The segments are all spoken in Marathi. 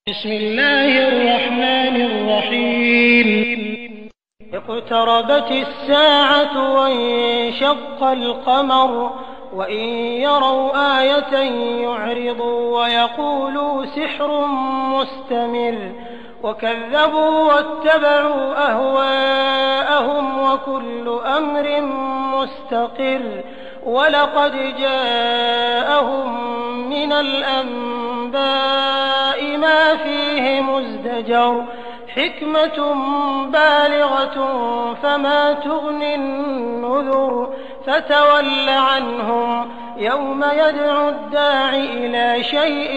بسم الله الرحمن الرحيم اقتربت الساعة وانشق القمر وإن يروا آية يعرضوا ويقولوا سحر مستمر وكذبوا واتبعوا أهواءهم وكل أمر مستقر ولقد جاءهم من الأنباء ما فيه مزدجر حكمة بالغة فما تغني النذر فتول عنهم يوم يدعو الداع إلى شيء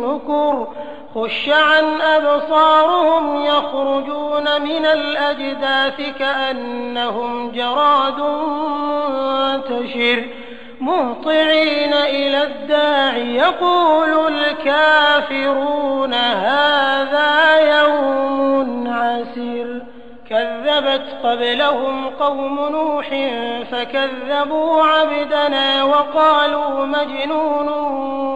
نكر خش عن أبصارهم يخرجون من الأجداث كأنهم جراد منتشر مهطعين إلى الداع يقول الكافرون هذا يوم عسير كذبت قبلهم قوم نوح فكذبوا عبدنا وقالوا مجنون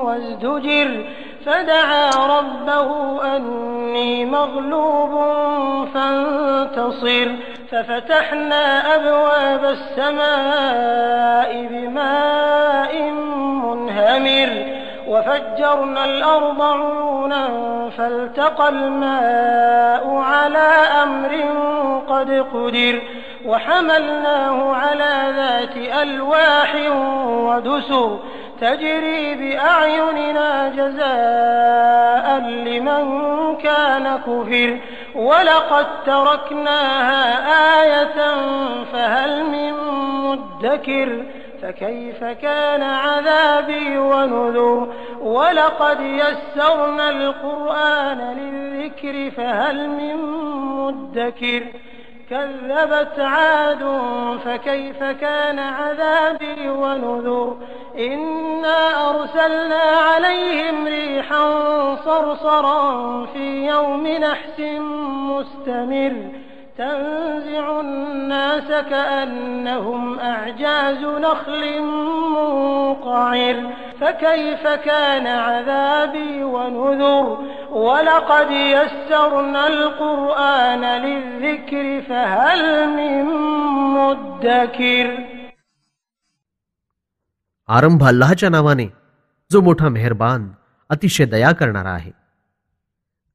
وازدجر فدعا ربه أني مغلوب فانتصر ففتحنا أبواب السماء بماء منهمر وفجرنا الأرض عيونا فالتقى الماء على أمر قد قدر وحملناه على ذات ألواح ودسر تجري بأعيننا جزاء لمن كان كفر ولقد تركناها آية فهل من مدكر فكيف كان عذابي ونذر ولقد يسرنا القرآن للذكر فهل من مدكر كذبت عاد فكيف كان عذابي ونذر إنا أرسلنا عليهم ريحا صرصرا في يوم نحس مستمر تنزع الناس كأنهم أعجاز نخل منقعر فكيف كان عذابي ونذر ولقد يسرنا القرآن للذكر فهل من مدكر. आरंभ अल्लाहच्या नावाने जो मोठा मेहरबान अतिशय दया करणारा आहे.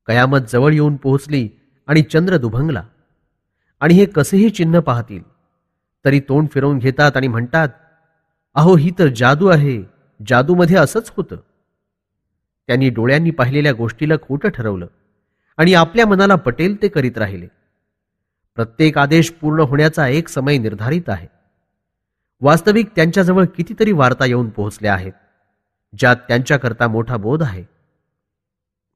कयामत जवळ येऊन पोहोचली आणि चंद्र दुभंगला आणि हे कसेही चिन्ह पाहतील तरी तोंड फिरवून घेतात आणि म्हणतात, अहो ही तर जादू आहे, जादूमध्ये असंच होतं. त्यांनी डोळ्यांनी पाहिलेल्या गोष्टीला खोटं ठरवलं आणि आपल्या मनाला पटेल ते करीत राहिले. प्रत्येक आदेश पूर्ण होण्याचा एक समय निर्धारित आहे. वास्तविक त्यांच्याजवळ कितीतरी वार्ता येऊन पोहोचल्या आहेत ज्यात त्यांच्याकरता मोठा बोध आहे.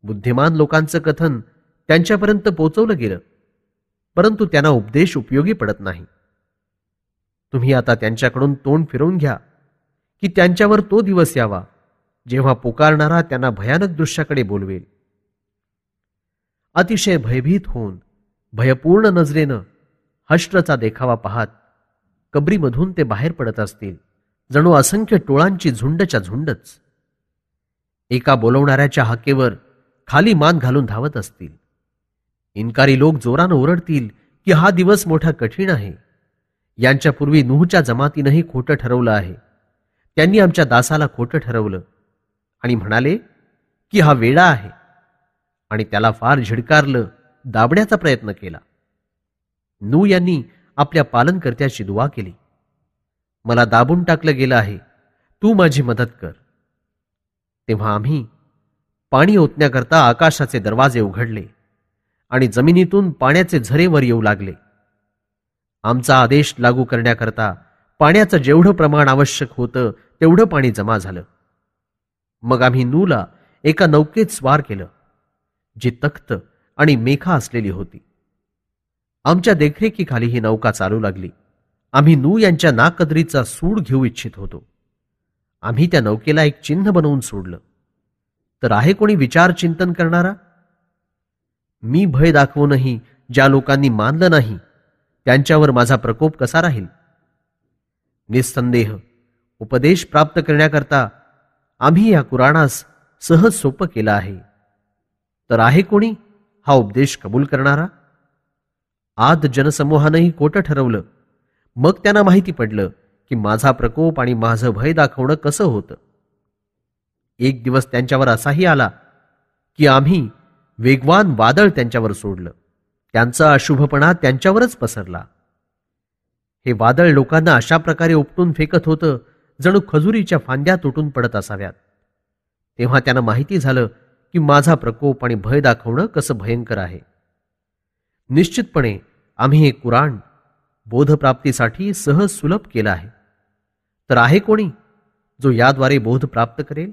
बुद्धिमान लोकांचं कथन त्यांच्यापर्यंत पोहोचवलं गेलं, परंतु त्यांना उपदेश उपयोगी पडत नाही. तुम्ही आता त्यांच्याकडून तोंड फिरवून घ्या की त्यांच्यावर तो दिवस यावा जेव्हा पुकारणारा त्यांना भयानक दृश्याकडे बोलवेल. अतिशय भयभीत होऊन भयपूर्ण नजरेनं हश्रचा देखावा पाहत कबरीमधून ते बाहेर पडत असतील, जणू असंख्य टोळांची झुंडच्या झुंडच. एका बोलवणाऱ्याच्या हाकेवर खाली मान घालून धावत असतील. इन्कारी लोक जोरानं ओरडतील की हा दिवस मोठा कठीण आहे. यांच्यापूर्वी नूहच्या जमातीनंही खोटं ठरवलं आहे. त्यांनी आमच्या दासाला खोटं ठरवलं आणि म्हणाले की हा वेडा आहे आणि त्याला फार झिडकारलं, दाबण्याचा प्रयत्न केला. नूह यांनी आपल्या पालनकर्त्याची दुआ केली, मला दाबून टाकलं गेलं आहे, तू माझी मदत कर. तेव्हा आम्ही पाणी ओतण्याकरता आकाशाचे दरवाजे उघडले आणि जमिनीतून पाण्याचे झरे वर येऊ लागले. आमचा आदेश लागू करण्याकरता पाण्याचं जेवढं प्रमाण आवश्यक होतं तेवढं पाणी जमा झालं. मग आम्ही नूहला एका नौकेत स्वार केलं जी तख्त आणि मेखा असलेली होती. आमच्या देखरेखीखाली ही नौका चालू लागली. आम्ही नूह यांच्या नाकदरीचा सूड घेऊ इच्छित होतो. आम्ही त्या नौकेला एक चिन्ह बनवून सोडलं. तर आहे कोणी विचार चिंतन करणारा? मी भय दाखवूनही ज्या लोकांनी मानलं नाही त्यांच्यावर माझा प्रकोप कसा राहील? निस्संदेह उपदेश प्राप्त करण्याकरता आम्ही या कुराणास सहज सोपं केलं आहे. तर आहे कोणी हा उपदेश कबूल करणारा? आद जनसमूहानंही खोटं ठरवलं. मग त्यांना माहिती पडलं की माझा प्रकोप आणि माझं भय दाखवणं कसं होतं. एक दिवस त्यांच्यावर असाही आला की आम्ही वेगवान वादळ त्यांच्यावर सोडलं. त्यांचा अशुभपणा त्यांच्यावरच पसरला. हे वादळ लोकांना अशा प्रकारे उपटून फेकत होतं जणू खजुरीच्या फांद्या तुटून पडत असाव्यात. तेव्हा त्यांना माहिती झालं की माझा प्रकोप आणि भय दाखवणं कसं भयंकर आहे. निश्चितपणे आम्ही हे कुराण बोधप्राप्तीसाठी सहज सुलभ केलं आहे. तर आहे कोणी जो याद्वारे बोध प्राप्त करेल?